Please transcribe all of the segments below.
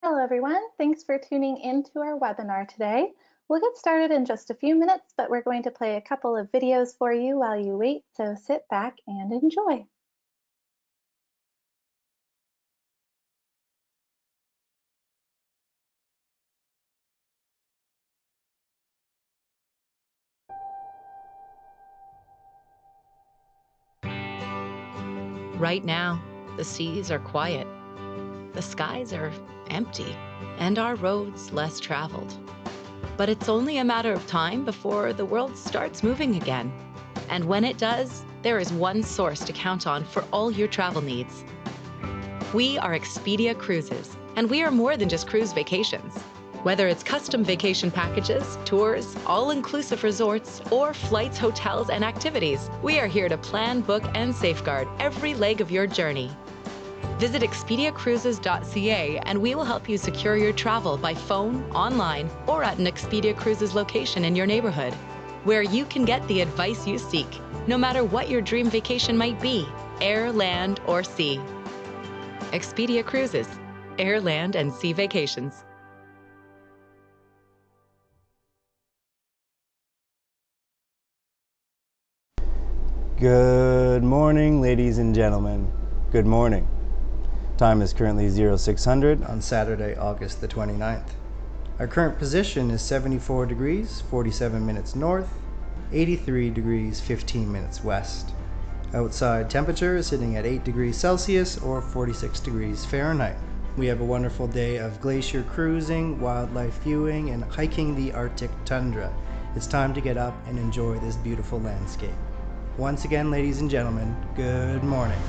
Hello everyone, thanks for tuning into our webinar today. We'll get started in just a few minutes, but we're going to play a couple of videos for you while you wait, so sit back and enjoy. Right now, the seas are quiet, the skies are empty, and our roads less traveled. But it's only a matter of time before the world starts moving again. And when it does, there is one source to count on for all your travel needs. We are Expedia Cruises, and we are more than just cruise vacations. Whether it's custom vacation packages, tours, all-inclusive resorts, or flights, hotels, and activities, we are here to plan, book, and safeguard every leg of your journey. Visit expediacruises.ca and we will help you secure your travel by phone, online, or at an Expedia Cruises location in your neighborhood, where you can get the advice you seek, no matter what your dream vacation might be, air, land, or sea. Expedia Cruises, air, land, and sea vacations. Good morning, ladies and gentlemen. Good morning. Time is currently 0600 on Saturday, August the 29th. Our current position is 74 degrees, 47 minutes north, 83 degrees, 15 minutes west. Outside temperature is sitting at 8 degrees Celsius or 46 degrees Fahrenheit. We have a wonderful day of glacier cruising, wildlife viewing, and hiking the Arctic tundra. It's time to get up and enjoy this beautiful landscape. Once again, ladies and gentlemen, good morning.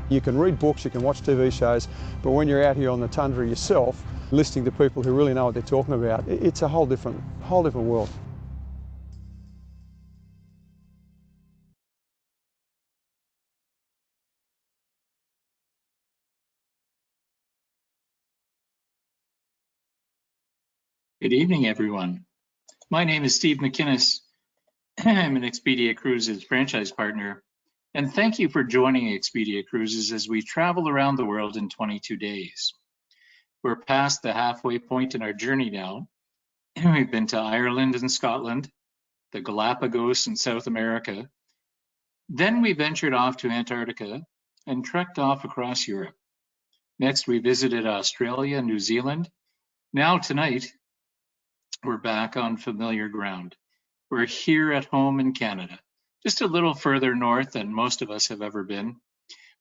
You can read books, you can watch TV shows, but when you're out here on the tundra yourself, listening to people who really know what they're talking about, it's a whole different world. Good evening, everyone. My name is Steve McInnes. I'm an Expedia Cruises franchise partner, and thank you for joining Expedia Cruises as we travel around the world in 22 days. We're past the halfway point in our journey now, and we've been to Ireland and Scotland, the Galapagos in South America. Then we ventured off to Antarctica and trekked off across Europe. Next, we visited Australia and New Zealand. Now tonight, we're back on familiar ground. We're here at home in Canada, just a little further north than most of us have ever been.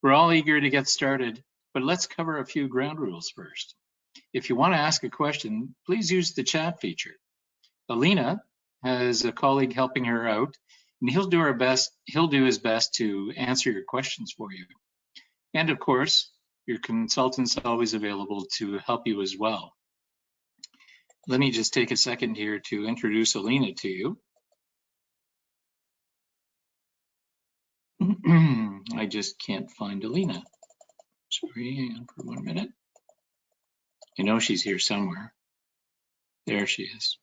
We're all eager to get started, but let's cover a few ground rules first. If you want to ask a question, please use the chat feature. Alina has a colleague helping her out, and he'll do his best to answer your questions for you. And of course, your consultant's always available to help you as well. Let me just take a second here to introduce Alina to you. I just can't find Alina. Sorry, hang on for 1 minute. I know she's here somewhere. There she is.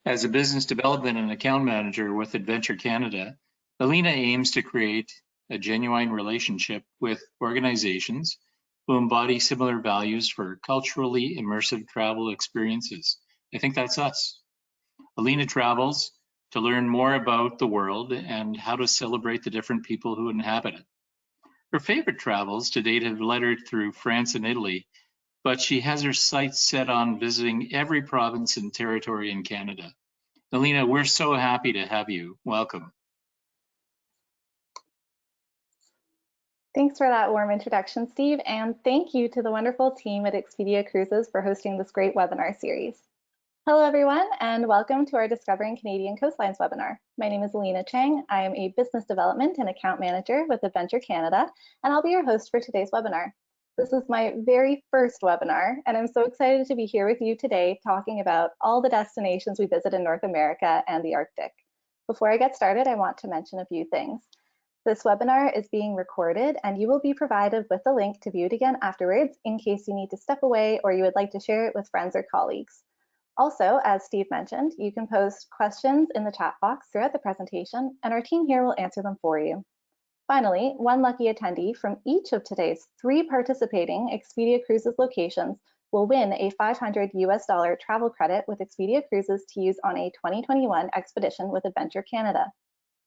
As a business development and account manager with Adventure Canada, Alina aims to create a genuine relationship with organizations who embody similar values for culturally immersive travel experiences. I think that's us. Alina travels to learn more about the world and how to celebrate the different people who inhabit it. Her favorite travels to date have led her through France and Italy, but she has her sights set on visiting every province and territory in Canada. Alina, we're so happy to have you. Welcome. Thanks for that warm introduction, Steve, and thank you to the wonderful team at Expedia Cruises for hosting this great webinar series. Hello, everyone, and welcome to our Discovering Canadian Coastlines webinar. My name is Alina Chang. I am a Business Development and Account Manager with Adventure Canada, and I'll be your host for today's webinar. This is my very first webinar, and I'm so excited to be here with you today talking about all the destinations we visit in North America and the Arctic. Before I get started, I want to mention a few things. This webinar is being recorded, and you will be provided with a link to view it again afterwards in case you need to step away or you would like to share it with friends or colleagues. Also, as Steve mentioned, you can post questions in the chat box throughout the presentation, and our team here will answer them for you. Finally, one lucky attendee from each of today's 3 participating Expedia Cruises locations will win a $500 travel credit with Expedia Cruises to use on a 2021 expedition with Adventure Canada.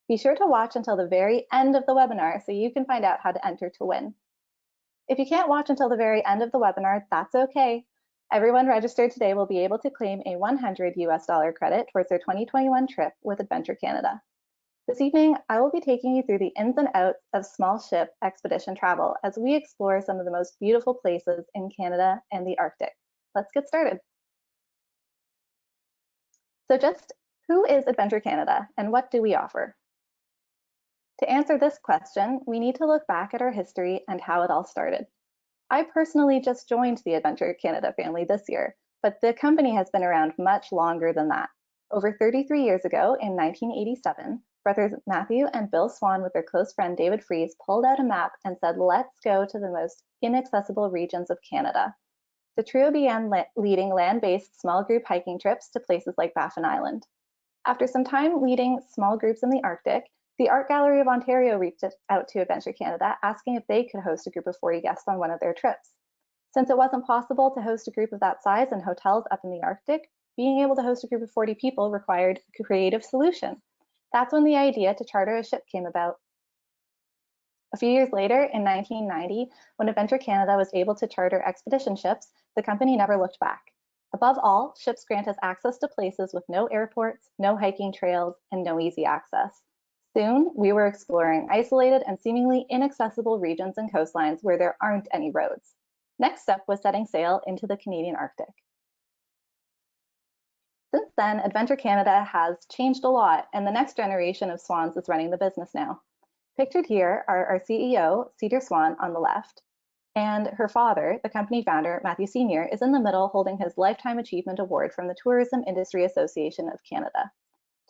Be sure to watch until the very end of the webinar so you can find out how to enter to win. If you can't watch until the very end of the webinar, that's okay. Everyone registered today will be able to claim a $100 credit towards their 2021 trip with Adventure Canada. This evening, I will be taking you through the ins and outs of small ship expedition travel as we explore some of the most beautiful places in Canada and the Arctic. Let's get started. So just who is Adventure Canada and what do we offer? To answer this question, we need to look back at our history and how it all started. I personally just joined the Adventure Canada family this year, but the company has been around much longer than that. Over 33 years ago, in 1987, brothers Matthew and Bill Swan with their close friend David Fries pulled out a map and said, let's go to the most inaccessible regions of Canada. The trio began leading land-based small group hiking trips to places like Baffin Island. After some time leading small groups in the Arctic, the Art Gallery of Ontario reached out to Adventure Canada asking if they could host a group of 40 guests on one of their trips. Since it wasn't possible to host a group of that size in hotels up in the Arctic, being able to host a group of 40 people required a creative solution. That's when the idea to charter a ship came about. A few years later, in 1990, when Adventure Canada was able to charter expedition ships, the company never looked back. Above all, ships grant us access to places with no airports, no hiking trails, and no easy access. Soon, we were exploring isolated and seemingly inaccessible regions and coastlines where there aren't any roads. Next step was setting sail into the Canadian Arctic. Since then, Adventure Canada has changed a lot, and the next generation of Swans is running the business now. Pictured here are our CEO, Cedar Swan, on the left, and her father, the company founder, Matthew Sr., is in the middle holding his Lifetime Achievement Award from the Tourism Industry Association of Canada.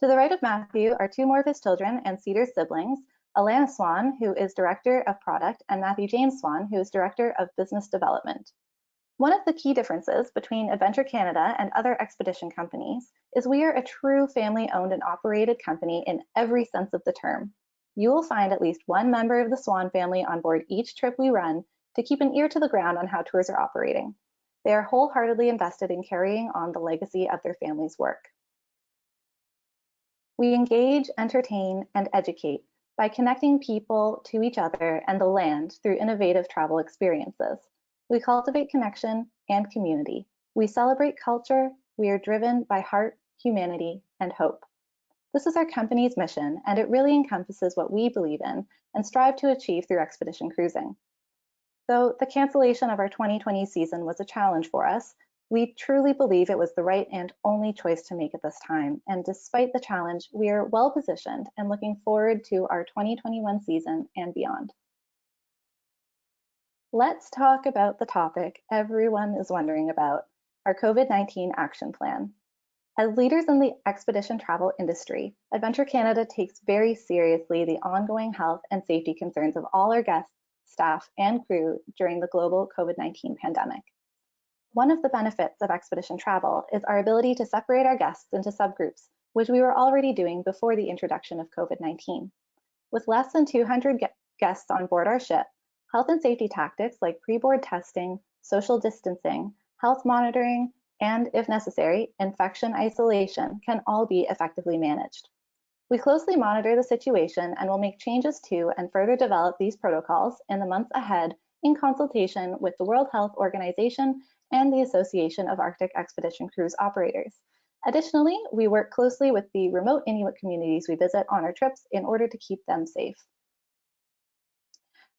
To the right of Matthew are 2 more of his children and Cedar's siblings, Alana Swan, who is Director of Product, and Matthew James Swan, who is Director of Business Development. One of the key differences between Adventure Canada and other expedition companies is we are a true family-owned and operated company in every sense of the term. You will find at least one member of the Swan family on board each trip we run to keep an ear to the ground on how tours are operating. They are wholeheartedly invested in carrying on the legacy of their family's work. We engage, entertain, and educate by connecting people to each other and the land through innovative travel experiences. We cultivate connection and community. We celebrate culture. We are driven by heart, humanity, and hope. This is our company's mission, and it really encompasses what we believe in and strive to achieve through expedition cruising. Though the cancellation of our 2020 season was a challenge for us, we truly believe it was the right and only choice to make at this time. And despite the challenge, we are well positioned and looking forward to our 2021 season and beyond. Let's talk about the topic everyone is wondering about, our COVID-19 action plan. As leaders in the expedition travel industry, Adventure Canada takes very seriously the ongoing health and safety concerns of all our guests, staff, and crew during the global COVID-19 pandemic. One of the benefits of expedition travel is our ability to separate our guests into subgroups, which we were already doing before the introduction of COVID-19. With less than 200 guests on board our ship, Health and safety tactics like pre-board testing, social distancing, health monitoring, and, if necessary, infection isolation can all be effectively managed. We closely monitor the situation and will make changes to and further develop these protocols in the months ahead in consultation with the World Health Organization and the Association of Arctic Expedition Cruise Operators. Additionally, we work closely with the remote Inuit communities we visit on our trips in order to keep them safe.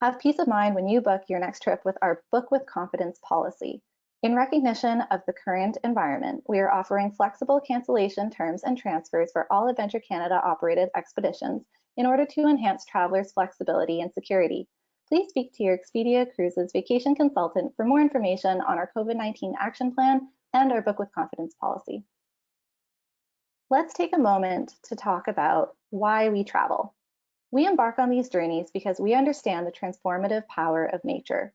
Have peace of mind when you book your next trip with our Book with Confidence policy. In recognition of the current environment, we are offering flexible cancellation terms and transfers for all Adventure Canada operated expeditions in order to enhance travelers' flexibility and security. Please speak to your Expedia Cruises vacation consultant for more information on our COVID-19 action plan and our Book with Confidence policy. Let's take a moment to talk about why we travel. We embark on these journeys because we understand the transformative power of nature.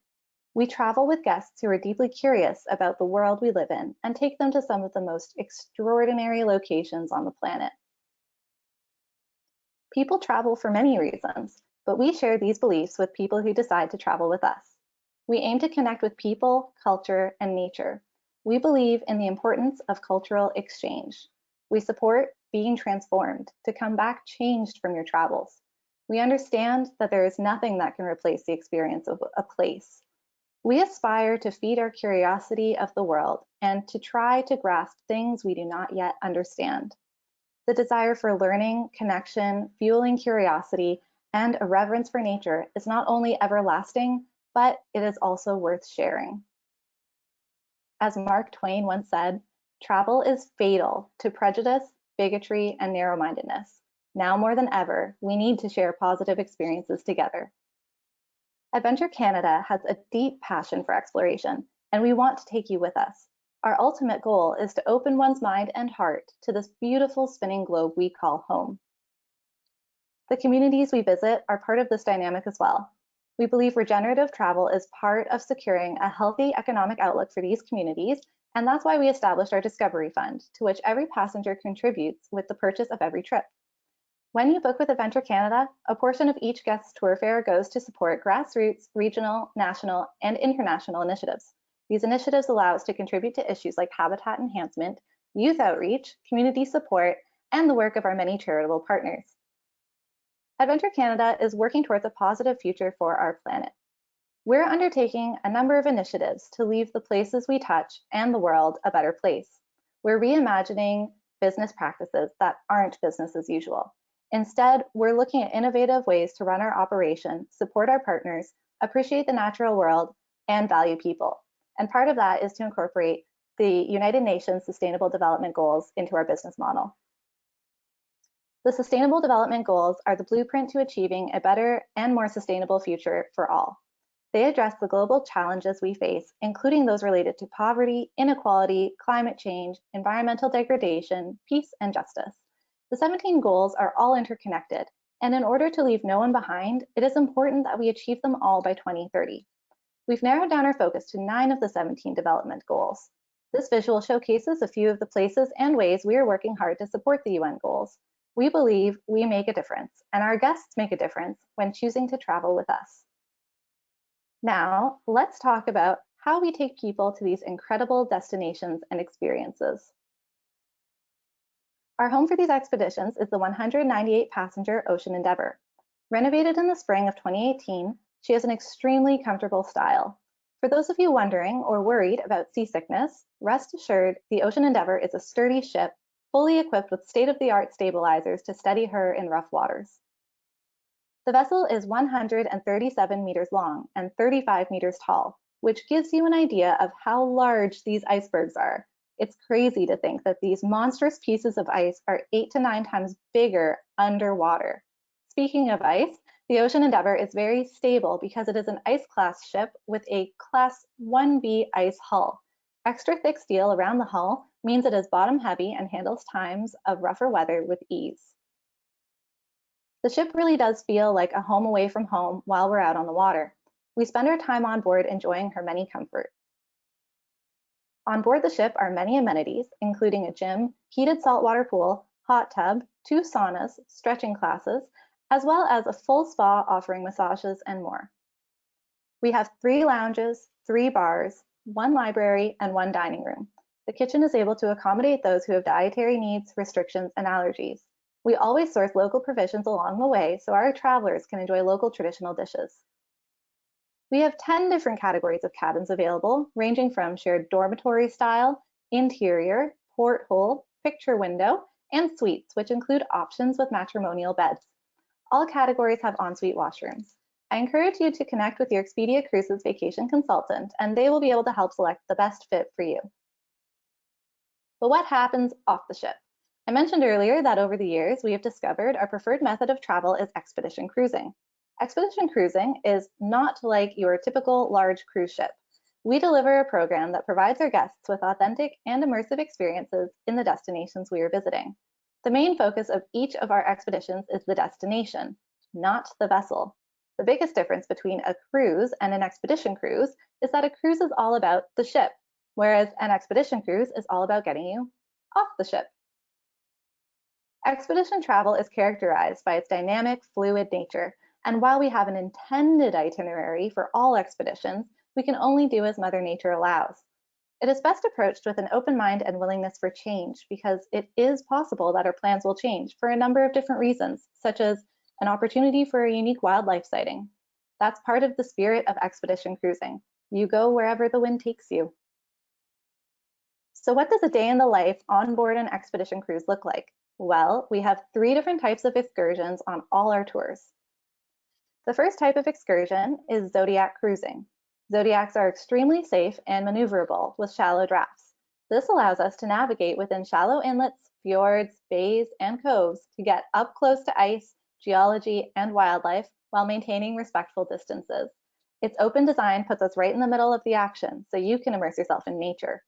We travel with guests who are deeply curious about the world we live in and take them to some of the most extraordinary locations on the planet. People travel for many reasons, but we share these beliefs with people who decide to travel with us. We aim to connect with people, culture, and nature. We believe in the importance of cultural exchange. We support being transformed, to come back changed from your travels. We understand that there is nothing that can replace the experience of a place. We aspire to feed our curiosity of the world and to try to grasp things we do not yet understand. The desire for learning, connection, fueling curiosity, and a reverence for nature is not only everlasting, but it is also worth sharing. As Mark Twain once said, travel is fatal to prejudice, bigotry, and narrow-mindedness. Now more than ever, we need to share positive experiences together. Adventure Canada has a deep passion for exploration, and we want to take you with us. Our ultimate goal is to open one's mind and heart to this beautiful spinning globe we call home. The communities we visit are part of this dynamic as well. We believe regenerative travel is part of securing a healthy economic outlook for these communities, and that's why we established our Discovery Fund, to which every passenger contributes with the purchase of every trip. When you book with Adventure Canada, a portion of each guest's tour fare goes to support grassroots, regional, national, and international initiatives. These initiatives allow us to contribute to issues like habitat enhancement, youth outreach, community support, and the work of our many charitable partners. Adventure Canada is working towards a positive future for our planet. We're undertaking a number of initiatives to leave the places we touch and the world a better place. We're reimagining business practices that aren't business as usual. Instead, we're looking at innovative ways to run our operation, support our partners, appreciate the natural world, and value people. And part of that is to incorporate the United Nations Sustainable Development Goals into our business model. The Sustainable Development Goals are the blueprint to achieving a better and more sustainable future for all. They address the global challenges we face, including those related to poverty, inequality, climate change, environmental degradation, peace, and justice. The 17 goals are all interconnected, and in order to leave no one behind, it is important that we achieve them all by 2030. We've narrowed down our focus to 9 of the 17 development goals. This visual showcases a few of the places and ways we are working hard to support the UN goals. We believe we make a difference, and our guests make a difference when choosing to travel with us. Now, let's talk about how we take people to these incredible destinations and experiences. Our home for these expeditions is the 198-passenger Ocean Endeavour. Renovated in the spring of 2018, she has an extremely comfortable style. For those of you wondering or worried about seasickness, rest assured the Ocean Endeavour is a sturdy ship, fully equipped with state-of-the-art stabilizers to steady her in rough waters. The vessel is 137 meters long and 35 meters tall, which gives you an idea of how large these icebergs are. It's crazy to think that these monstrous pieces of ice are 8 to 9 times bigger underwater. Speaking of ice, the Ocean Endeavour is very stable because it is an ice-class ship with a Class 1B ice hull. Extra thick steel around the hull means it is bottom-heavy and handles times of rougher weather with ease. The ship really does feel like a home away from home while we're out on the water. We spend our time on board enjoying her many comforts. On board the ship are many amenities, including a gym, heated saltwater pool, hot tub, 2 saunas, stretching classes, as well as a full spa offering massages and more. We have 3 lounges, 3 bars, 1 library, and 1 dining room. The kitchen is able to accommodate those who have dietary needs, restrictions, and allergies. We always source local provisions along the way so our travelers can enjoy local traditional dishes. We have 10 different categories of cabins available, ranging from shared dormitory style, interior, porthole, picture window, and suites, which include options with matrimonial beds. All categories have ensuite washrooms. I encourage you to connect with your Expedia Cruises vacation consultant, and they will be able to help select the best fit for you. But what happens off the ship? I mentioned earlier that over the years, we have discovered our preferred method of travel is expedition cruising. Expedition cruising is not like your typical large cruise ship. We deliver a program that provides our guests with authentic and immersive experiences in the destinations we are visiting. The main focus of each of our expeditions is the destination, not the vessel. The biggest difference between a cruise and an expedition cruise is that a cruise is all about the ship, whereas an expedition cruise is all about getting you off the ship. Expedition travel is characterized by its dynamic, fluid nature, and while we have an intended itinerary for all expeditions, we can only do as Mother Nature allows. It is best approached with an open mind and willingness for change because it is possible that our plans will change for a number of different reasons, such as an opportunity for a unique wildlife sighting. That's part of the spirit of expedition cruising. You go wherever the wind takes you. So what does a day in the life on board an expedition cruise look like? Well, we have 3 different types of excursions on all our tours. The first type of excursion is Zodiac cruising. Zodiacs are extremely safe and maneuverable with shallow drafts. This allows us to navigate within shallow inlets, fjords, bays, and coves to get up close to ice, geology, and wildlife while maintaining respectful distances. Its open design puts us right in the middle of the action, so you can immerse yourself in nature.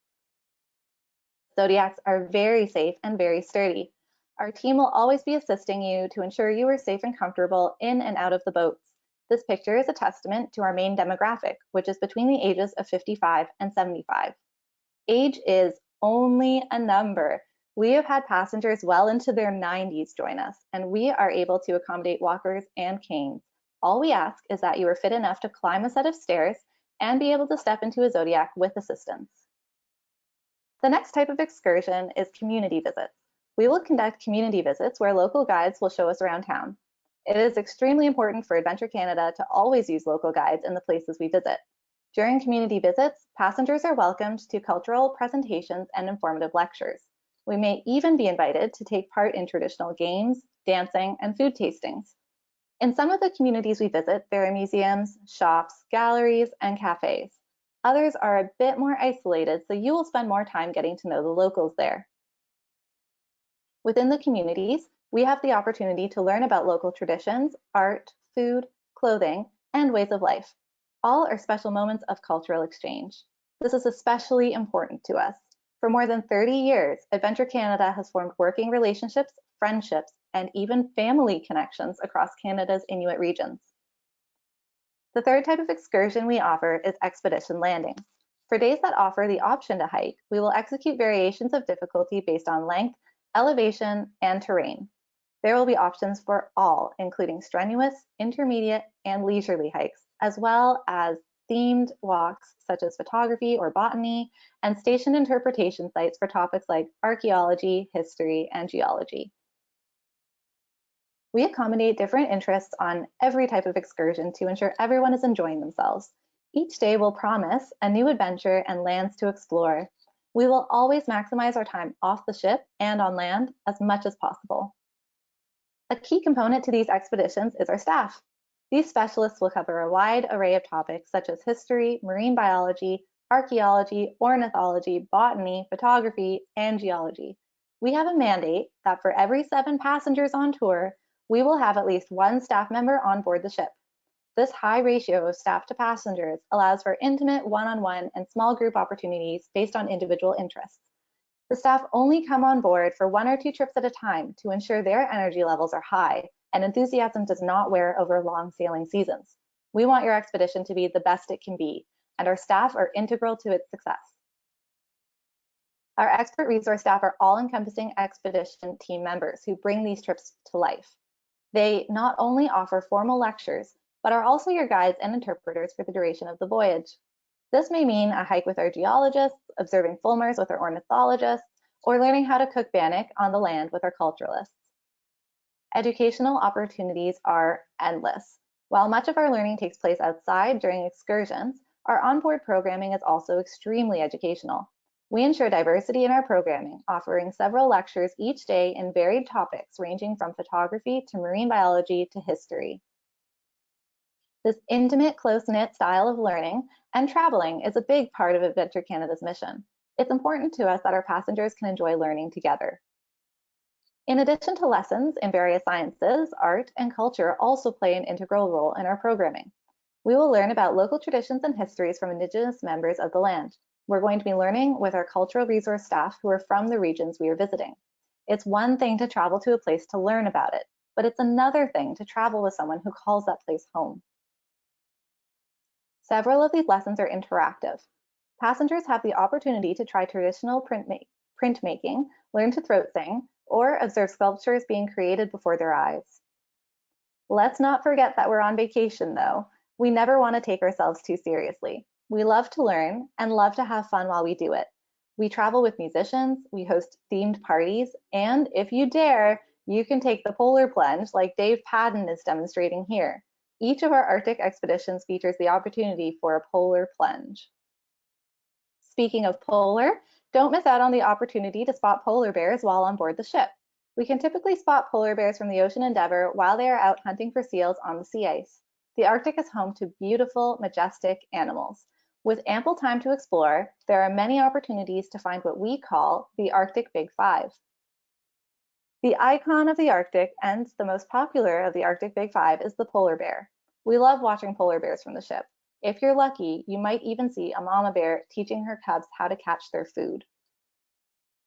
Zodiacs are very safe and very sturdy. Our team will always be assisting you to ensure you are safe and comfortable in and out of the boats. This picture is a testament to our main demographic, which is between the ages of 55 and 75. Age is only a number. We have had passengers well into their 90s join us, and we are able to accommodate walkers and canes. All we ask is that you are fit enough to climb a set of stairs and be able to step into a Zodiac with assistance. The next type of excursion is community visits. We will conduct community visits where local guides will show us around town. It is extremely important for Adventure Canada to always use local guides in the places we visit. During community visits, passengers are welcomed to cultural presentations and informative lectures. We may even be invited to take part in traditional games, dancing, and food tastings. In some of the communities we visit, there are museums, shops, galleries, and cafes. Others are a bit more isolated, so you will spend more time getting to know the locals there. Within the communities, we have the opportunity to learn about local traditions, art, food, clothing, and ways of life. All are special moments of cultural exchange. This is especially important to us. For more than 30 years, Adventure Canada has formed working relationships, friendships, and even family connections across Canada's Inuit regions. The third type of excursion we offer is expedition landings. For days that offer the option to hike, we will execute variations of difficulty based on length, elevation, and terrain. There will be options for all, including strenuous, intermediate, and leisurely hikes, as well as themed walks such as photography or botany, and station interpretation sites for topics like archaeology, history, and geology. We accommodate different interests on every type of excursion to ensure everyone is enjoying themselves. Each day will promise a new adventure and lands to explore. We will always maximize our time off the ship and on land as much as possible. A key component to these expeditions is our staff. These specialists will cover a wide array of topics such as history, marine biology, archaeology, ornithology, botany, photography, and geology. We have a mandate that for every 7 passengers on tour, we will have at least 1 staff member on board the ship. This high ratio of staff to passengers allows for intimate one-on-one and small group opportunities based on individual interests. The staff only come on board for 1 or 2 trips at a time to ensure their energy levels are high and enthusiasm does not wear over long sailing seasons. We want your expedition to be the best it can be, and our staff are integral to its success. Our expert resource staff are all-encompassing expedition team members who bring these trips to life. They not only offer formal lectures, but are also your guides and interpreters for the duration of the voyage. This may mean a hike with our geologists, observing fulmars with our ornithologists, or learning how to cook bannock on the land with our culturalists. Educational opportunities are endless. While much of our learning takes place outside during excursions, our onboard programming is also extremely educational. We ensure diversity in our programming, offering several lectures each day in varied topics ranging from photography to marine biology to history. This intimate, close-knit style of learning and traveling is a big part of Adventure Canada's mission. It's important to us that our passengers can enjoy learning together. In addition to lessons in various sciences, art and culture also play an integral role in our programming. We will learn about local traditions and histories from Indigenous members of the land. We're going to be learning with our cultural resource staff who are from the regions we are visiting. It's one thing to travel to a place to learn about it, but it's another thing to travel with someone who calls that place home. Several of these lessons are interactive. Passengers have the opportunity to try traditional printmaking, learn to throat sing, or observe sculptures being created before their eyes. Let's not forget that we're on vacation, though. We never want to take ourselves too seriously. We love to learn and love to have fun while we do it. We travel with musicians, we host themed parties, and if you dare, you can take the polar plunge like Dave Padden is demonstrating here. Each of our Arctic expeditions features the opportunity for a polar plunge. Speaking of polar, don't miss out on the opportunity to spot polar bears while on board the ship. We can typically spot polar bears from the Ocean Endeavour while they are out hunting for seals on the sea ice. The Arctic is home to beautiful, majestic animals. With ample time to explore, there are many opportunities to find what we call the Arctic Big Five. The icon of the Arctic and the most popular of the Arctic Big Five is the polar bear. We love watching polar bears from the ship. If you're lucky, you might even see a mama bear teaching her cubs how to catch their food.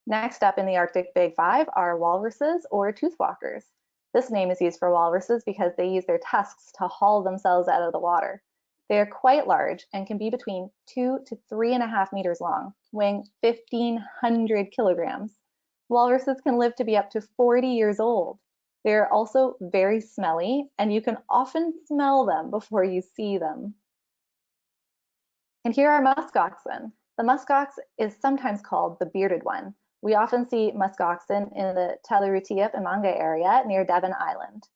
Next up in the Arctic Big Five are walruses or toothwalkers. This name is used for walruses because they use their tusks to haul themselves out of the water. They are quite large and can be between 2 to 3.5 meters long, weighing 1,500 kilograms. Walruses can live to be up to 40 years old. They are also very smelly, and you can often smell them before you see them. And here are muskoxen. The muskox is sometimes called the bearded one. We often see muskoxen in the Telurutiep-Imanga area near Devon Island.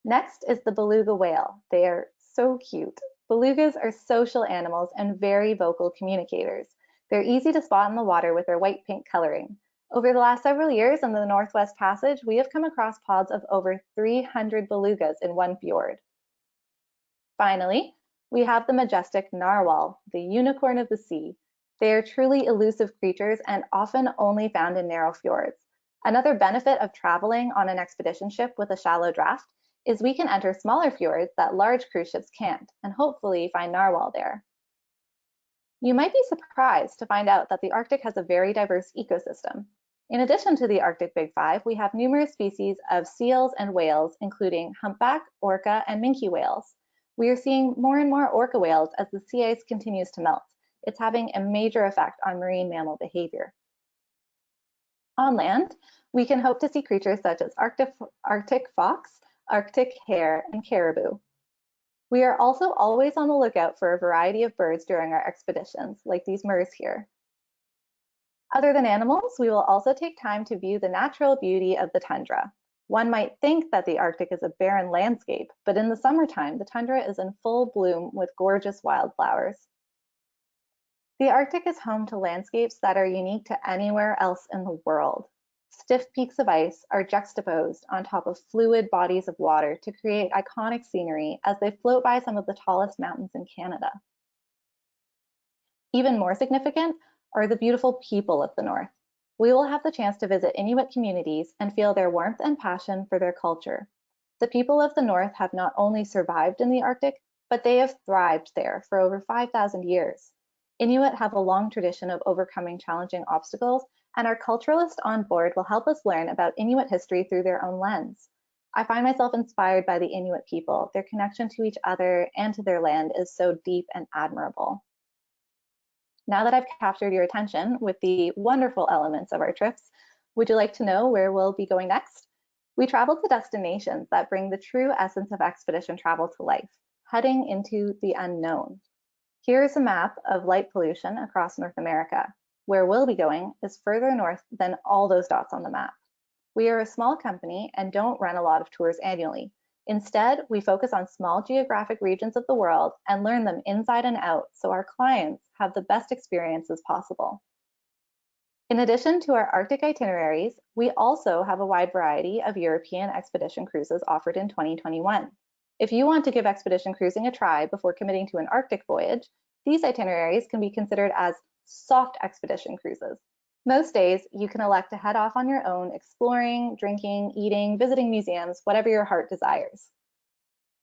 Next is the beluga whale. They are so cute. Belugas are social animals and very vocal communicators. They're easy to spot in the water with their white-pink coloring. Over the last several years in the Northwest Passage, we have come across pods of over 300 belugas in one fjord. Finally, we have the majestic narwhal, the unicorn of the sea. They are truly elusive creatures and often only found in narrow fjords. Another benefit of traveling on an expedition ship with a shallow draft is we can enter smaller fjords that large cruise ships can't, and hopefully find narwhal there. You might be surprised to find out that the Arctic has a very diverse ecosystem. In addition to the Arctic Big Five, we have numerous species of seals and whales, including humpback, orca, and minke whales. We are seeing more and more orca whales as the sea ice continues to melt. It's having a major effect on marine mammal behavior. On land, we can hope to see creatures such as Arctic fox, Arctic hare, and caribou. We are also always on the lookout for a variety of birds during our expeditions, like these murres here. Other than animals, we will also take time to view the natural beauty of the tundra. One might think that the Arctic is a barren landscape, but in the summertime, the tundra is in full bloom with gorgeous wildflowers. The Arctic is home to landscapes that are unique to anywhere else in the world. Stiff peaks of ice are juxtaposed on top of fluid bodies of water to create iconic scenery as they float by some of the tallest mountains in Canada. Even more significant are the beautiful people of the North. We will have the chance to visit Inuit communities and feel their warmth and passion for their culture. The people of the North have not only survived in the Arctic, but they have thrived there for over 5,000 years. Inuit have a long tradition of overcoming challenging obstacles, and our culturalist on board will help us learn about Inuit history through their own lens. I find myself inspired by the Inuit people. Their connection to each other and to their land is so deep and admirable. Now that I've captured your attention with the wonderful elements of our trips, would you like to know where we'll be going next? We travel to destinations that bring the true essence of expedition travel to life, heading into the unknown. Here's a map of light pollution across North America. Where we'll be going is further north than all those dots on the map. We are a small company and don't run a lot of tours annually. Instead, we focus on small geographic regions of the world and learn them inside and out so our clients have the best experiences possible. In addition to our Arctic itineraries, we also have a wide variety of European expedition cruises offered in 2021. If you want to give expedition cruising a try before committing to an Arctic voyage, these itineraries can be considered as soft expedition cruises. Most days, you can elect to head off on your own, exploring, drinking, eating, visiting museums, whatever your heart desires.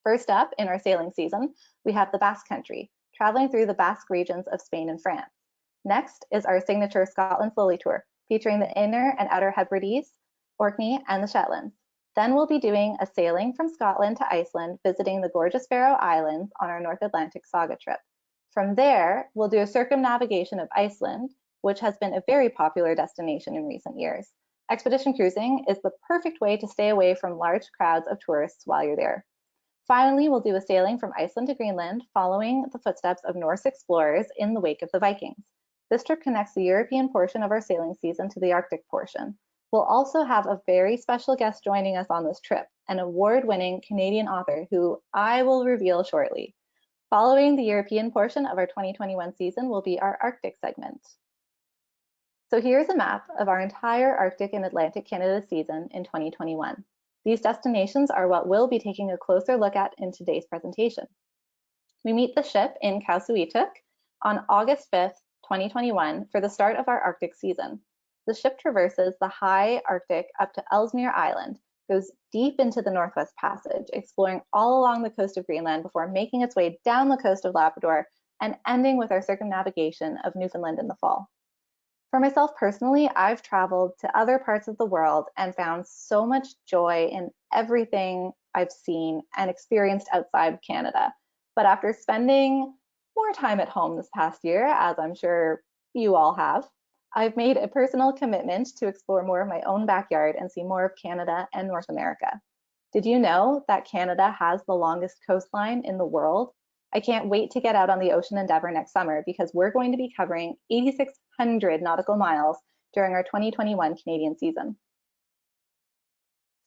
First up in our sailing season, we have the Basque Country, traveling through the Basque regions of Spain and France. Next is our signature Scotland Slowly Tour, featuring the Inner and Outer Hebrides, Orkney, and the Shetlands. Then we'll be doing a sailing from Scotland to Iceland, visiting the gorgeous Faroe Islands on our North Atlantic saga trip. From there, we'll do a circumnavigation of Iceland, which has been a very popular destination in recent years. Expedition cruising is the perfect way to stay away from large crowds of tourists while you're there. Finally, we'll do a sailing from Iceland to Greenland, following the footsteps of Norse explorers in the wake of the Vikings. This trip connects the European portion of our sailing season to the Arctic portion. We'll also have a very special guest joining us on this trip, an award-winning Canadian author who I will reveal shortly. Following the European portion of our 2021 season will be our Arctic segment. So here's a map of our entire Arctic and Atlantic Canada season in 2021. These destinations are what we'll be taking a closer look at in today's presentation. We meet the ship in Kaasuituk on August 5th, 2021 for the start of our Arctic season. The ship traverses the high Arctic up to Ellesmere Island, goes deep into the Northwest Passage, exploring all along the coast of Greenland before making its way down the coast of Labrador and ending with our circumnavigation of Newfoundland in the fall. For myself personally, I've traveled to other parts of the world and found so much joy in everything I've seen and experienced outside of Canada. But after spending more time at home this past year, as I'm sure you all have, I've made a personal commitment to explore more of my own backyard and see more of Canada and North America. Did you know that Canada has the longest coastline in the world? I can't wait to get out on the Ocean Endeavour next summer because we're going to be covering 8,600 nautical miles during our 2021 Canadian season.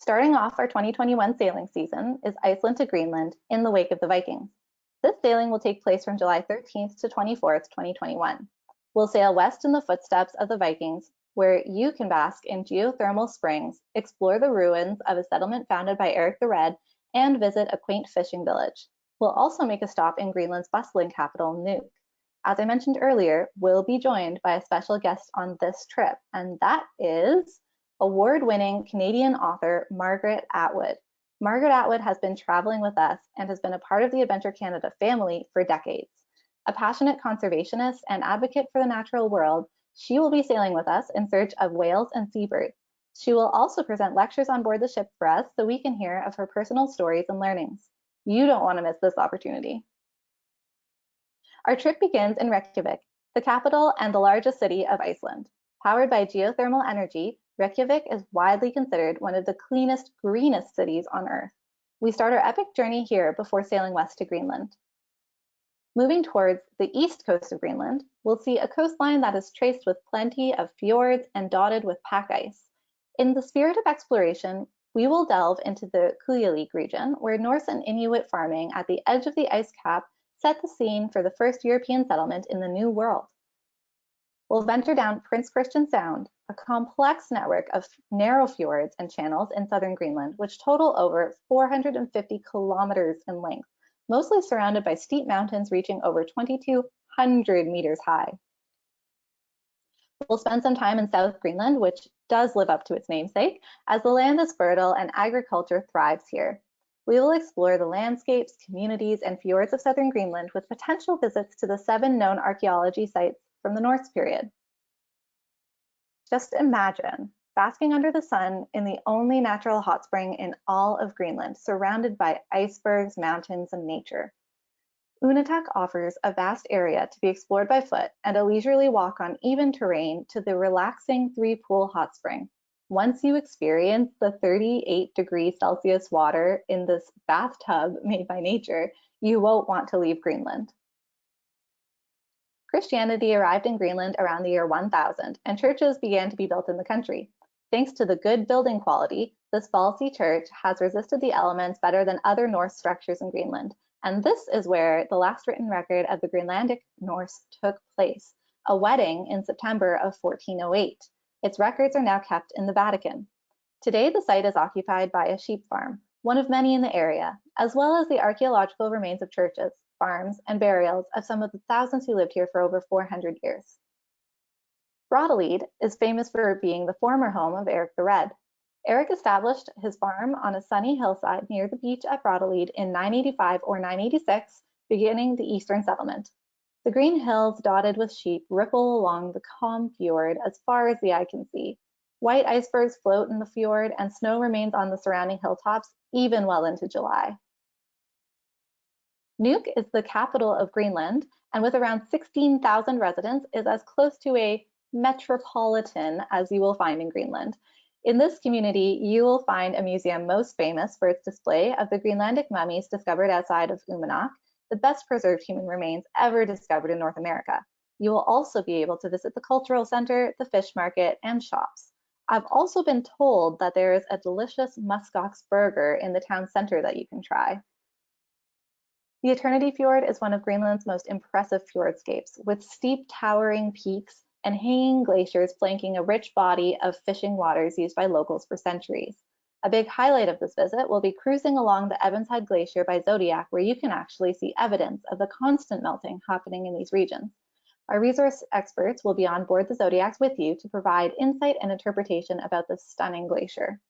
Starting off our 2021 sailing season is Iceland to Greenland in the wake of the Vikings. This sailing will take place from July 13th to 24th, 2021. We'll sail west in the footsteps of the Vikings, where you can bask in geothermal springs, explore the ruins of a settlement founded by Eric the Red, and visit a quaint fishing village. We'll also make a stop in Greenland's bustling capital, Nuuk. As I mentioned earlier, we'll be joined by a special guest on this trip, and that is award-winning Canadian author Margaret Atwood. Margaret Atwood has been traveling with us and has been a part of the Adventure Canada family for decades. A passionate conservationist and advocate for the natural world, she will be sailing with us in search of whales and seabirds. She will also present lectures on board the ship for us so we can hear of her personal stories and learnings. You don't want to miss this opportunity. Our trip begins in Reykjavik, the capital and the largest city of Iceland. Powered by geothermal energy, Reykjavik is widely considered one of the cleanest, greenest cities on Earth. We start our epic journey here before sailing west to Greenland. Moving towards the east coast of Greenland, we'll see a coastline that is traced with plenty of fjords and dotted with pack ice. In the spirit of exploration, we will delve into the Kujalleq region, where Norse and Inuit farming at the edge of the ice cap set the scene for the first European settlement in the New World. We'll venture down Prince Christian Sound, a complex network of narrow fjords and channels in southern Greenland, which total over 450 kilometers in length, mostly surrounded by steep mountains reaching over 2,200 meters high. We'll spend some time in South Greenland, which does live up to its namesake, as the land is fertile and agriculture thrives here. We will explore the landscapes, communities, and fjords of southern Greenland with potential visits to the 7 known archaeology sites from the Norse period. Just imagine basking under the sun in the only natural hot spring in all of Greenland, surrounded by icebergs, mountains, and nature. Unitak offers a vast area to be explored by foot and a leisurely walk on even terrain to the relaxing 3-pool hot spring. Once you experience the 38 degrees Celsius water in this bathtub made by nature, you won't want to leave Greenland. Christianity arrived in Greenland around the year 1000, and churches began to be built in the country. Thanks to the good building quality, this Balsey church has resisted the elements better than other Norse structures in Greenland, and this is where the last written record of the Greenlandic Norse took place, a wedding in September of 1408. Its records are now kept in the Vatican. Today, the site is occupied by a sheep farm, one of many in the area, as well as the archaeological remains of churches, farms, and burials of some of the thousands who lived here for over 400 years. Brattahlid is famous for being the former home of Eric the Red. Eric established his farm on a sunny hillside near the beach at Brattahlid in 985 or 986, beginning the eastern settlement. The green hills dotted with sheep ripple along the calm fjord as far as the eye can see. White icebergs float in the fjord, and snow remains on the surrounding hilltops even well into July. Nuuk is the capital of Greenland, and with around 16,000 residents, is as close to a metropolitan as you will find in Greenland. In this community, you will find a museum most famous for its display of the Greenlandic mummies discovered outside of Uummannaq, the best preserved human remains ever discovered in North America. You will also be able to visit the cultural center, the fish market, and shops. I've also been told that there is a delicious muskox burger in the town center that you can try. The Eternity Fjord is one of Greenland's most impressive fjordscapes, with steep towering peaks and hanging glaciers flanking a rich body of fishing waters used by locals for centuries. A big highlight of this visit will be cruising along the Evanshide Glacier by Zodiac, where you can actually see evidence of the constant melting happening in these regions. Our resource experts will be on board the Zodiacs with you to provide insight and interpretation about this stunning glacier.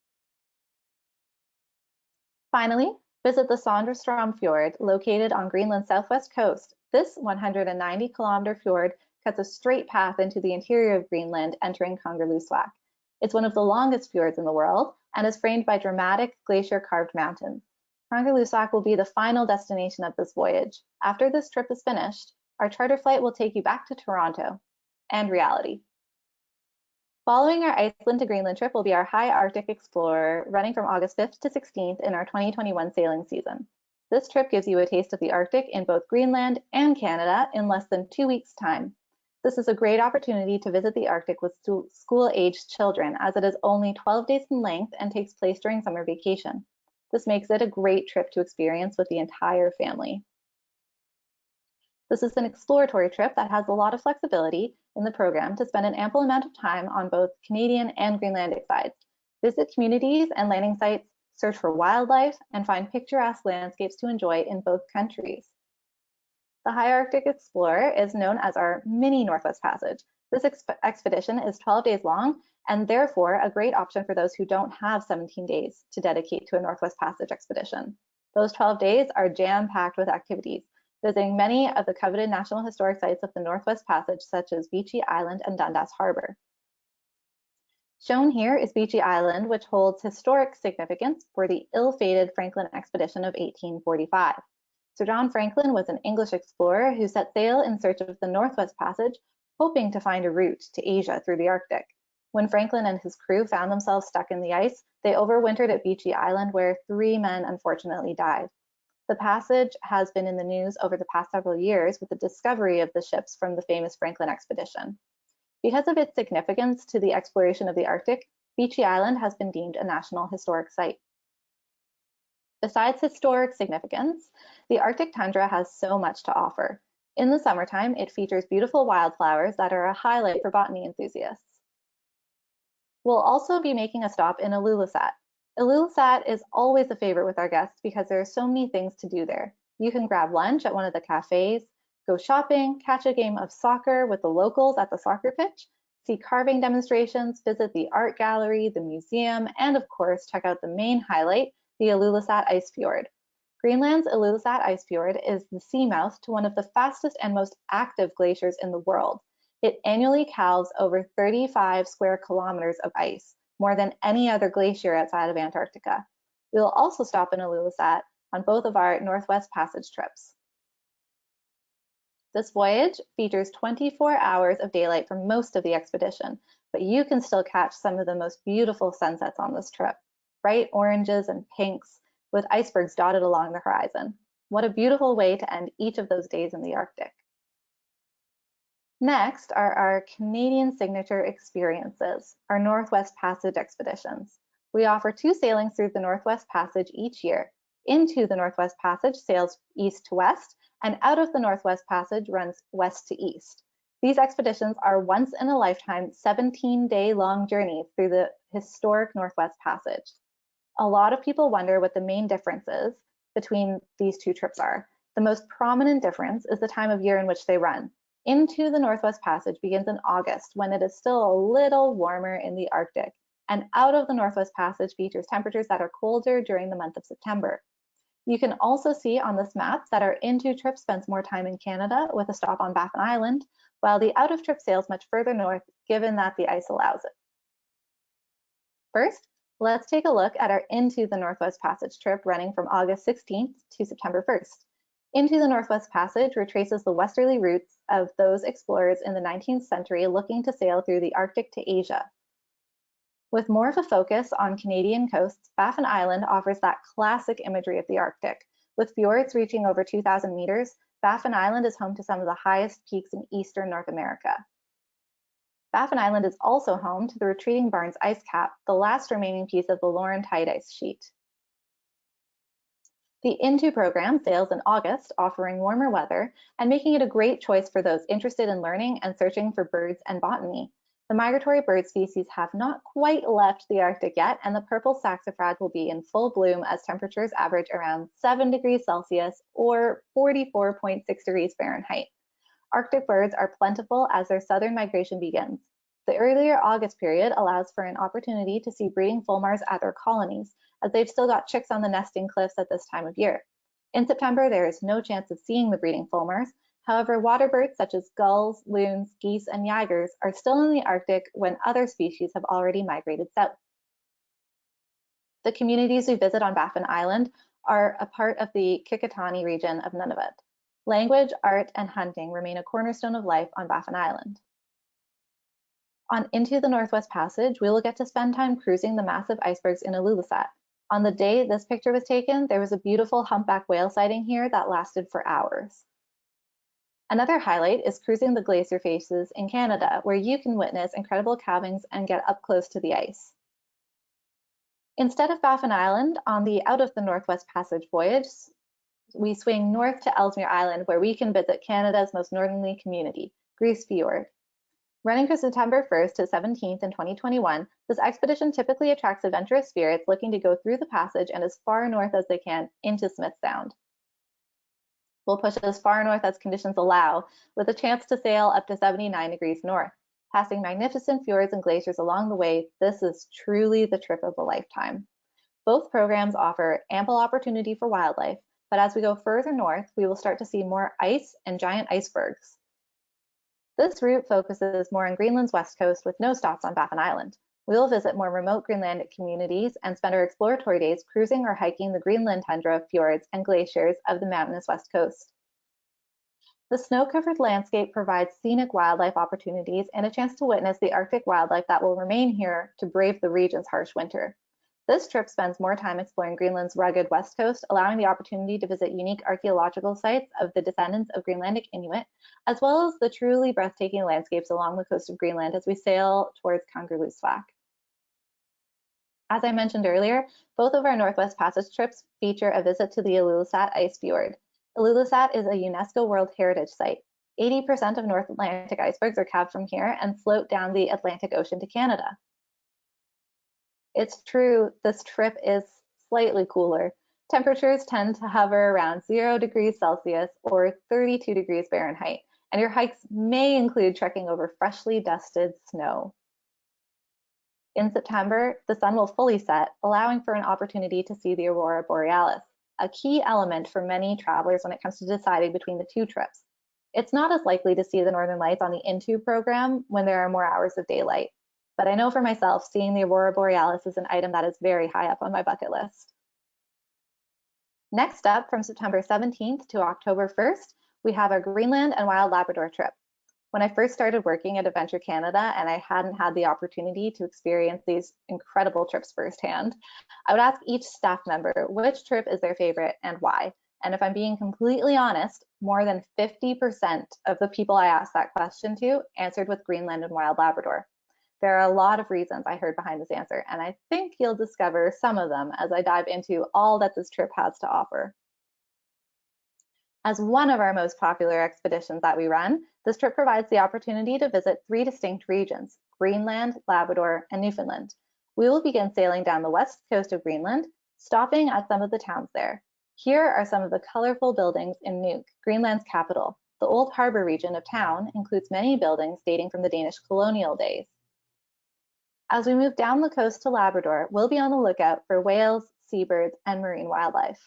Finally, visit the Sondrestrom Fjord, located on Greenland's southwest coast. This 190-kilometer fjord cuts a straight path into the interior of Greenland, entering Kangerlussuaq. It's one of the longest fjords in the world and is framed by dramatic glacier-carved mountains. Kangerlussuaq will be the final destination of this voyage. After this trip is finished, our charter flight will take you back to Toronto and reality. Following our Iceland to Greenland trip will be our High Arctic Explorer, running from August 5th to 16th in our 2021 sailing season. This trip gives you a taste of the Arctic in both Greenland and Canada in less than 2 weeks' time. This is a great opportunity to visit the Arctic with school-aged children, as it is only 12 days in length and takes place during summer vacation. This makes it a great trip to experience with the entire family. This is an exploratory trip that has a lot of flexibility in the program to spend an ample amount of time on both Canadian and Greenlandic sides. Visit communities and landing sites, search for wildlife, and find picturesque landscapes to enjoy in both countries. The High Arctic Explorer is known as our mini Northwest Passage. This expedition is 12 days long and therefore a great option for those who don't have 17 days to dedicate to a Northwest Passage expedition. Those 12 days are jam-packed with activities, visiting many of the coveted National Historic Sites of the Northwest Passage, such as Beechey Island and Dundas Harbor. Shown here is Beechey Island, which holds historic significance for the ill-fated Franklin expedition of 1845. Sir John Franklin was an English explorer who set sail in search of the Northwest Passage, hoping to find a route to Asia through the Arctic. When Franklin and his crew found themselves stuck in the ice, they overwintered at Beechey Island, where 3 men unfortunately died. The passage has been in the news over the past several years with the discovery of the ships from the famous Franklin expedition. Because of its significance to the exploration of the Arctic, Beechey Island has been deemed a National Historic Site. Besides historic significance, the Arctic tundra has so much to offer. In the summertime, it features beautiful wildflowers that are a highlight for botany enthusiasts. We'll also be making a stop in Ilulissat. Ilulissat is always a favorite with our guests because there are so many things to do there. You can grab lunch at one of the cafes, go shopping, catch a game of soccer with the locals at the soccer pitch, see carving demonstrations, visit the art gallery, the museum, and of course, check out the main highlight, the Ilulissat Ice Fjord. Greenland's Ilulissat Ice Fjord is the seamouth to one of the fastest and most active glaciers in the world. It annually calves over 35 square kilometers of ice, more than any other glacier outside of Antarctica. We will also stop in Ilulissat on both of our Northwest Passage trips. This voyage features 24 hours of daylight for most of the expedition, but you can still catch some of the most beautiful sunsets on this trip. Bright oranges and pinks with icebergs dotted along the horizon. What a beautiful way to end each of those days in the Arctic. Next are our Canadian signature experiences, our Northwest Passage expeditions. We offer 2 sailings through the Northwest Passage each year. Into the Northwest Passage sails east to west, and out of the Northwest Passage runs west to east. These expeditions are once in a lifetime 17-day long journeys through the historic Northwest Passage. A lot of people wonder what the main differences between these 2 trips are. The most prominent difference is the time of year in which they run. Into the Northwest Passage begins in August, when it is still a little warmer in the Arctic, and out of the Northwest Passage features temperatures that are colder during the month of September. You can also see on this map that our into trip spends more time in Canada with a stop on Baffin Island, while the out of trip sails much further north, given that the ice allows it. First, let's take a look at our Into the Northwest Passage trip running from August 16th to September 1st. Into the Northwest Passage retraces the westerly routes of those explorers in the 19th century looking to sail through the Arctic to Asia. With more of a focus on Canadian coasts, Baffin Island offers that classic imagery of the Arctic. With fjords reaching over 2,000 meters, Baffin Island is home to some of the highest peaks in eastern North America. Baffin Island is also home to the retreating Barnes ice cap, the last remaining piece of the Laurentide ice sheet. The Into program sails in August, offering warmer weather and making it a great choice for those interested in learning and searching for birds and botany. The migratory bird species have not quite left the Arctic yet, and the purple saxifrage will be in full bloom as temperatures average around 7 degrees Celsius or 44.6 degrees Fahrenheit. Arctic birds are plentiful as their southern migration begins. The earlier August period allows for an opportunity to see breeding fulmars at their colonies, as they've still got chicks on the nesting cliffs at this time of year. In September, there is no chance of seeing the breeding fulmars. However, water birds such as gulls, loons, geese, and yagers are still in the Arctic when other species have already migrated south. The communities we visit on Baffin Island are a part of the Kikitani region of Nunavut. Language, art, and hunting remain a cornerstone of life on Baffin Island. On Into the Northwest Passage, we will get to spend time cruising the massive icebergs in Ilulissat. On the day this picture was taken, there was a beautiful humpback whale sighting here that lasted for hours. Another highlight is cruising the glacier faces in Canada, where you can witness incredible calvings and get up close to the ice. Instead of Baffin Island, on the out of the Northwest Passage voyage, we swing north to Ellesmere Island, where we can visit Canada's most northerly community, Grise Fiord. Running from September 1st to 17th in 2021, this expedition typically attracts adventurous spirits looking to go through the passage and as far north as they can into Smith Sound. We'll push as far north as conditions allow, with a chance to sail up to 79 degrees north. Passing magnificent fjords and glaciers along the way, this is truly the trip of a lifetime. Both programs offer ample opportunity for wildlife, but as we go further north, we will start to see more ice and giant icebergs. This route focuses more on Greenland's west coast with no stops on Baffin Island. We will visit more remote Greenlandic communities and spend our exploratory days cruising or hiking the Greenland tundra, fjords, and glaciers of the mountainous west coast. The snow-covered landscape provides scenic wildlife opportunities and a chance to witness the Arctic wildlife that will remain here to brave the region's harsh winter. This trip spends more time exploring Greenland's rugged west coast, allowing the opportunity to visit unique archaeological sites of the descendants of Greenlandic Inuit, as well as the truly breathtaking landscapes along the coast of Greenland as we sail towards Kangerlussuaq. As I mentioned earlier, both of our Northwest Passage trips feature a visit to the Ilulissat Ice Fjord. Ilulissat is a UNESCO World Heritage Site. 80% of North Atlantic icebergs are calved from here and float down the Atlantic Ocean to Canada. It's true, this trip is slightly cooler. Temperatures tend to hover around 0 degrees Celsius or 32 degrees Fahrenheit, and your hikes may include trekking over freshly dusted snow. In September, the sun will fully set, allowing for an opportunity to see the aurora borealis, a key element for many travelers when it comes to deciding between the 2 trips. It's not as likely to see the northern lights on the Into program when there are more hours of daylight. But I know for myself, seeing the aurora borealis is an item that is very high up on my bucket list. Next up, from September 17th to October 1st, we have our Greenland and Wild Labrador trip. When I first started working at Adventure Canada and I hadn't had the opportunity to experience these incredible trips firsthand, I would ask each staff member which trip is their favorite and why. And if I'm being completely honest, more than 50% of the people I asked that question to answered with Greenland and Wild Labrador. There are a lot of reasons I heard behind this answer, and I think you'll discover some of them as I dive into all that this trip has to offer. As one of our most popular expeditions that we run, this trip provides the opportunity to visit 3 distinct regions: Greenland, Labrador, and Newfoundland. We will begin sailing down the west coast of Greenland, stopping at some of the towns there. Here are some of the colorful buildings in Nuuk, Greenland's capital. The old harbor region of town includes many buildings dating from the Danish colonial days. As we move down the coast to Labrador, we'll be on the lookout for whales, seabirds, and marine wildlife.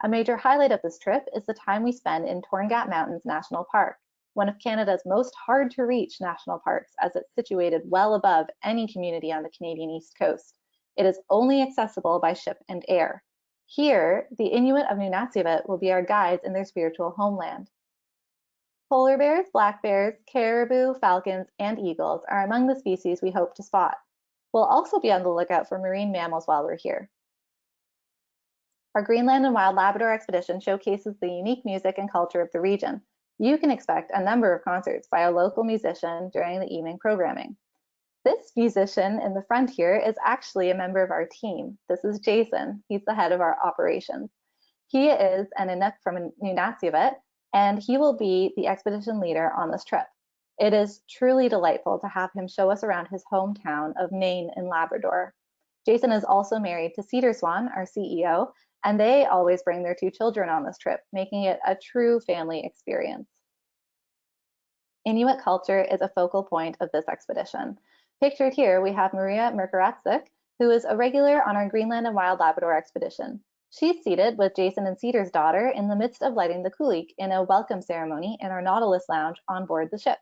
A major highlight of this trip is the time we spend in Torngat Mountains National Park, one of Canada's most hard-to-reach national parks, as it's situated well above any community on the Canadian East Coast. It is only accessible by ship and air. Here, the Inuit of Nunatsiavut will be our guides in their spiritual homeland. Polar bears, black bears, caribou, falcons, and eagles are among the species we hope to spot. We'll also be on the lookout for marine mammals while we're here. Our Greenland and Wild Labrador expedition showcases the unique music and culture of the region. You can expect a number of concerts by a local musician during the evening programming. This musician in the front here is actually a member of our team. This is Jason. He's the head of our operations. He is an Inuk from Nunatsiavut, and he will be the expedition leader on this trip. It is truly delightful to have him show us around his hometown of Nain in Labrador. Jason is also married to Cedar Swan, our CEO, and they always bring their 2 children on this trip, making it a true family experience. Inuit culture is a focal point of this expedition. Pictured here, we have Maria Merkaratsuk, who is a regular on our Greenland and Wild Labrador expedition. She's seated with Jason and Cedar's daughter in the midst of lighting the kulik in a welcome ceremony in our Nautilus lounge on board the ship.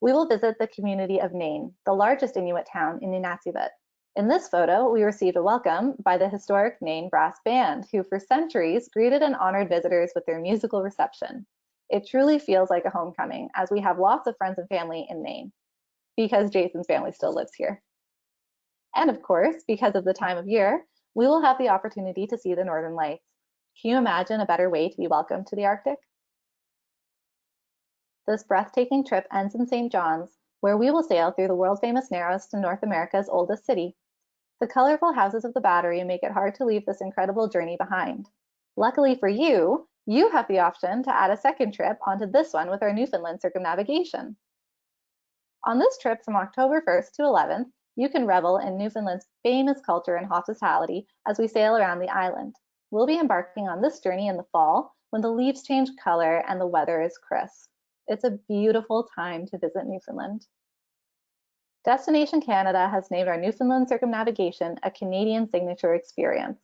We will visit the community of Nain, the largest Inuit town in Nunatsiavut. In this photo, we received a welcome by the historic Nain Brass Band, who for centuries greeted and honored visitors with their musical reception. It truly feels like a homecoming, as we have lots of friends and family in Nain, because Jason's family still lives here. And of course, because of the time of year, we will have the opportunity to see the Northern Lights. Can you imagine a better way to be welcomed to the Arctic? This breathtaking trip ends in St. John's, where we will sail through the world-famous Narrows to North America's oldest city. The colorful houses of the Battery make it hard to leave this incredible journey behind. Luckily for you, you have the option to add a second trip onto this one with our Newfoundland circumnavigation. On this trip from October 1st to 11th, you can revel in Newfoundland's famous culture and hospitality as we sail around the island. We'll be embarking on this journey in the fall when the leaves change color and the weather is crisp. It's a beautiful time to visit Newfoundland. Destination Canada has named our Newfoundland circumnavigation a Canadian signature experience.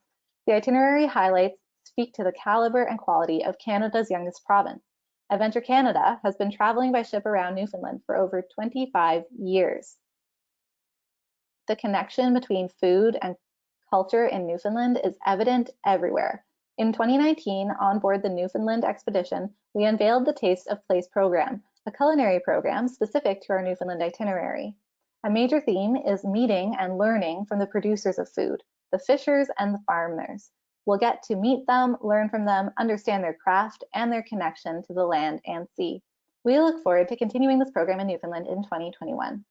The itinerary highlights speak to the caliber and quality of Canada's youngest province. Adventure Canada has been traveling by ship around Newfoundland for over 25 years. The connection between food and culture in Newfoundland is evident everywhere. In 2019, on board the Newfoundland expedition, we unveiled the Taste of Place program, a culinary program specific to our Newfoundland itinerary. A major theme is meeting and learning from the producers of food, the fishers and the farmers. We'll get to meet them, learn from them, understand their craft and their connection to the land and sea. We look forward to continuing this program in Newfoundland in 2021.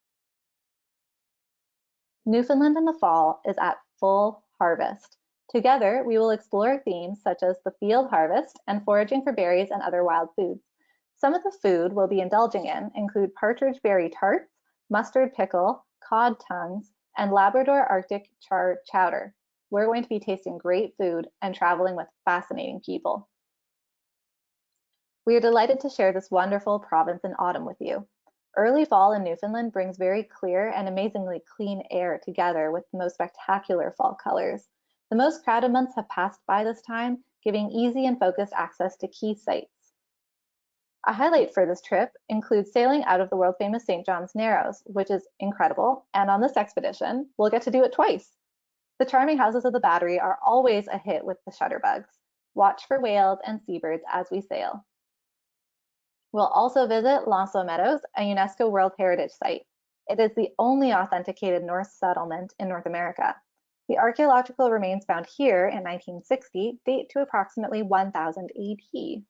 Newfoundland in the fall is at full harvest. Together, we will explore themes such as the field harvest and foraging for berries and other wild foods. Some of the food we'll be indulging in include partridge berry tarts, mustard pickle, cod tongues, and Labrador Arctic char chowder. We're going to be tasting great food and traveling with fascinating people. We are delighted to share this wonderful province in autumn with you. Early fall in Newfoundland brings very clear and amazingly clean air together with the most spectacular fall colors. The most crowded months have passed by this time, giving easy and focused access to key sites. A highlight for this trip includes sailing out of the world-famous St. John's Narrows, which is incredible, and on this expedition, we'll get to do it twice. The charming houses of the Battery are always a hit with the shutterbugs. Watch for whales and seabirds as we sail. We'll also visit Los Meadows, a UNESCO World Heritage Site. It is the only authenticated Norse settlement in North America. The archaeological remains found here in 1960 date to approximately 1000 AD.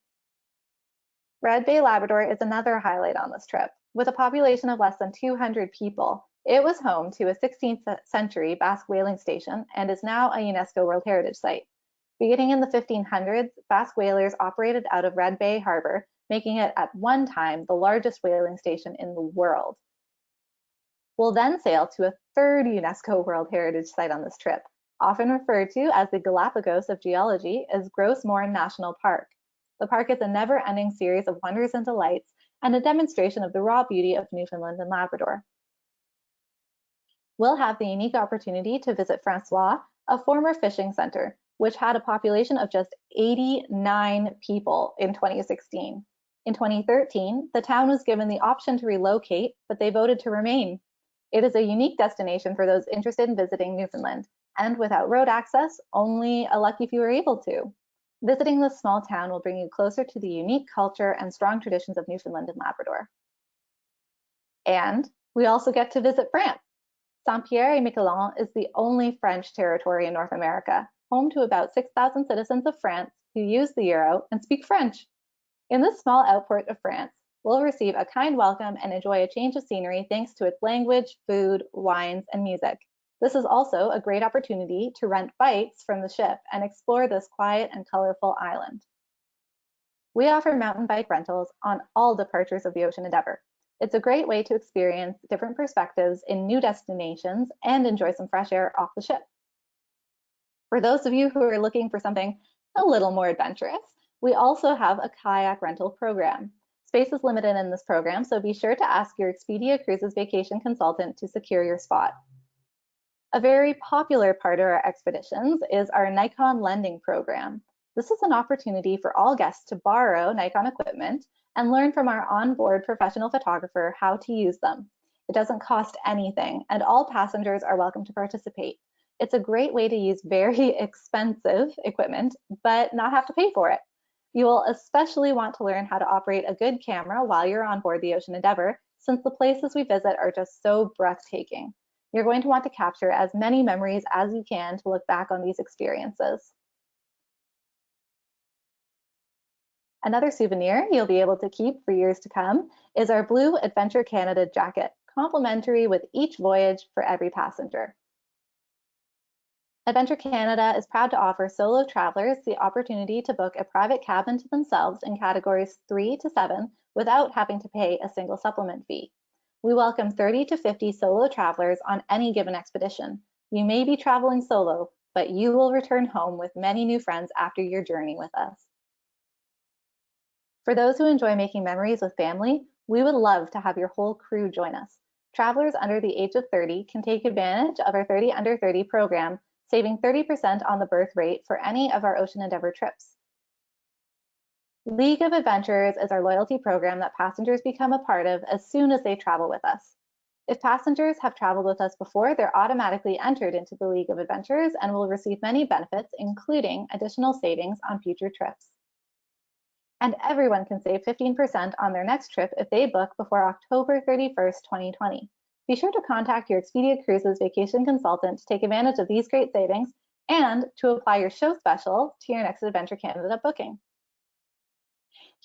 Red Bay, Labrador is another highlight on this trip. With a population of less than 200 people, it was home to a 16th century Basque whaling station and is now a UNESCO World Heritage Site. Beginning in the 1500s, Basque whalers operated out of Red Bay Harbor, making it at one time the largest whaling station in the world. We'll then sail to a third UNESCO World Heritage Site on this trip, often referred to as the Galapagos of geology, is Gros Morne National Park. The park is a never-ending series of wonders and delights and a demonstration of the raw beauty of Newfoundland and Labrador. We'll have the unique opportunity to visit Francois, a former fishing center, which had a population of just 89 people in 2016. In 2013, the town was given the option to relocate, but they voted to remain. It is a unique destination for those interested in visiting Newfoundland, and without road access, only a lucky few are able to. Visiting this small town will bring you closer to the unique culture and strong traditions of Newfoundland and Labrador. And we also get to visit France. Saint-Pierre-et-Miquelon is the only French territory in North America, home to about 6,000 citizens of France who use the euro and speak French. In this small outport of France, we'll receive a kind welcome and enjoy a change of scenery thanks to its language, food, wines, and music. This is also a great opportunity to rent bikes from the ship and explore this quiet and colorful island. We offer mountain bike rentals on all departures of the Ocean Endeavour. It's a great way to experience different perspectives in new destinations and enjoy some fresh air off the ship. For those of you who are looking for something a little more adventurous, we also have a kayak rental program. Space is limited in this program, so be sure to ask your Expedia Cruises vacation consultant to secure your spot. A very popular part of our expeditions is our Nikon lending program. This is an opportunity for all guests to borrow Nikon equipment and learn from our onboard professional photographer how to use them. It doesn't cost anything, and all passengers are welcome to participate. It's a great way to use very expensive equipment, but not have to pay for it. You will especially want to learn how to operate a good camera while you're on board the Ocean Endeavour, since the places we visit are just so breathtaking. You're going to want to capture as many memories as you can to look back on these experiences. Another souvenir you'll be able to keep for years to come is our blue Adventure Canada jacket, complimentary with each voyage for every passenger. Adventure Canada is proud to offer solo travelers the opportunity to book a private cabin to themselves in categories 3 to 7 without having to pay a single supplement fee. We welcome 30 to 50 solo travelers on any given expedition. You may be traveling solo, but you will return home with many new friends after your journey with us. For those who enjoy making memories with family, we would love to have your whole crew join us. Travelers under the age of 30 can take advantage of our 30 Under 30 program, saving 30% on the berth rate for any of our Ocean Endeavour trips. League of Adventures is our loyalty program that passengers become a part of as soon as they travel with us. If passengers have traveled with us before, they're automatically entered into the League of Adventures and will receive many benefits, including additional savings on future trips. And everyone can save 15% on their next trip if they book before October 31st, 2020. Be sure to contact your Expedia Cruises vacation consultant to take advantage of these great savings and to apply your show special to your next Adventure Canada booking.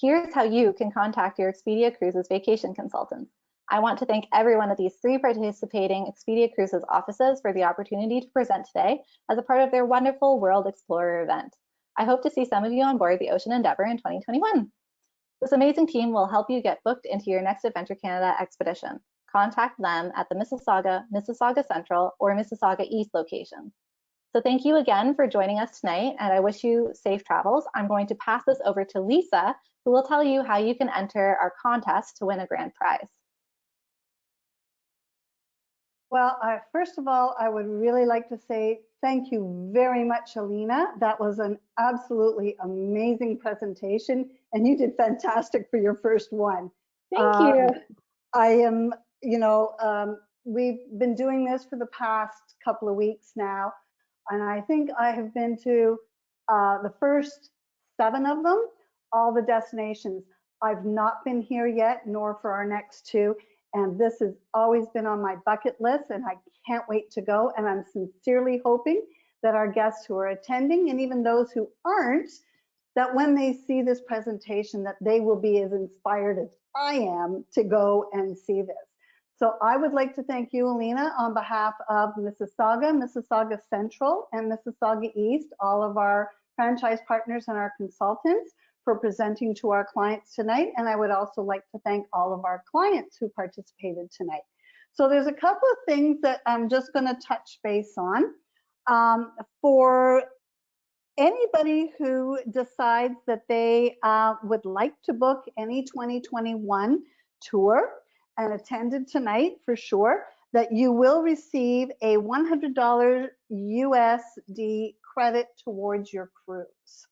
Here's how you can contact your Expedia Cruises vacation consultants. I want to thank everyone at these 3 participating Expedia Cruises offices for the opportunity to present today as a part of their wonderful World Explorer event. I hope to see some of you on board the Ocean Endeavour in 2021. This amazing team will help you get booked into your next Adventure Canada expedition. Contact them at the Mississauga, Mississauga Central, or Mississauga East locations. So thank you again for joining us tonight, and I wish you safe travels. I'm going to pass this over to Lisa, who will tell you how you can enter our contest to win a grand prize. Well, first of all, I would really like to say thank you very much, Alina. That was an absolutely amazing presentation, and you did fantastic for your first one. Thank you. I am, we've been doing this for the past couple of weeks now, and I think I have been to the first 7 of them, all the destinations. I've not been here yet, nor for our next two. And this has always been on my bucket list, and I can't wait to go. And I'm sincerely hoping that our guests who are attending, and even those who aren't, that when they see this presentation, that they will be as inspired as I am to go and see this. So I would like to thank you, Alina, on behalf of Mississauga, Mississauga Central, and Mississauga East, all of our franchise partners and our consultants, for presenting to our clients tonight. And I would also like to thank all of our clients who participated tonight. So there's a couple of things that I'm just going to touch base on. For anybody who decides that they would like to book any 2021 tour and attended tonight, for sure, that you will receive a $100 USD credit towards your cruise.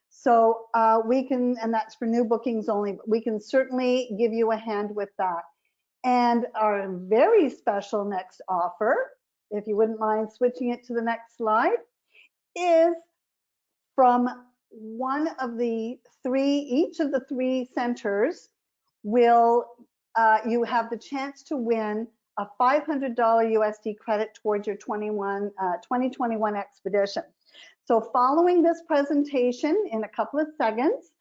So we can, and that's for new bookings only, but we can certainly give you a hand with that. And our very special next offer, if you wouldn't mind switching it to the next slide, is from one of the three, each of the three centers will, you have the chance to win a $500 USD credit towards your 2021 expedition. So following this presentation in a couple of seconds,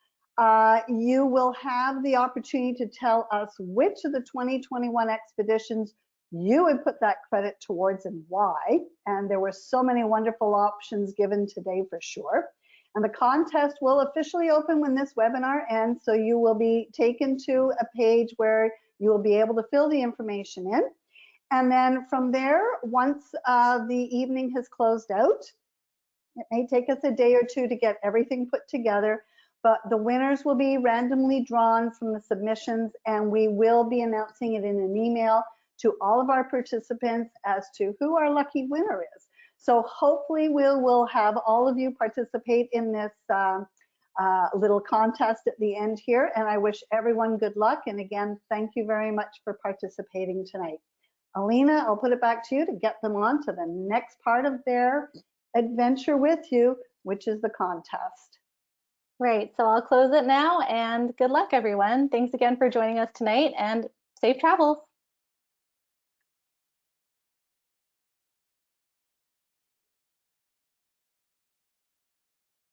you will have the opportunity to tell us which of the 2021 expeditions you would put that credit towards and why. And there were so many wonderful options given today for sure. And the contest will officially open when this webinar ends. So you will be taken to a page where you will be able to fill the information in. And then from there, once the evening has closed out, it may take us a day or two to get everything put together, but the winners will be randomly drawn from the submissions, and we will be announcing it in an email to all of our participants as to who our lucky winner is. So hopefully we'll have all of you participate in this little contest at the end here, and I wish everyone good luck. And again, thank you very much for participating tonight. Alina, I'll put it back to you to get them on to the next part of their adventure with you, which is the contest. Right, so I'll close it now, and good luck, everyone. Thanks again for joining us tonight, and safe travels.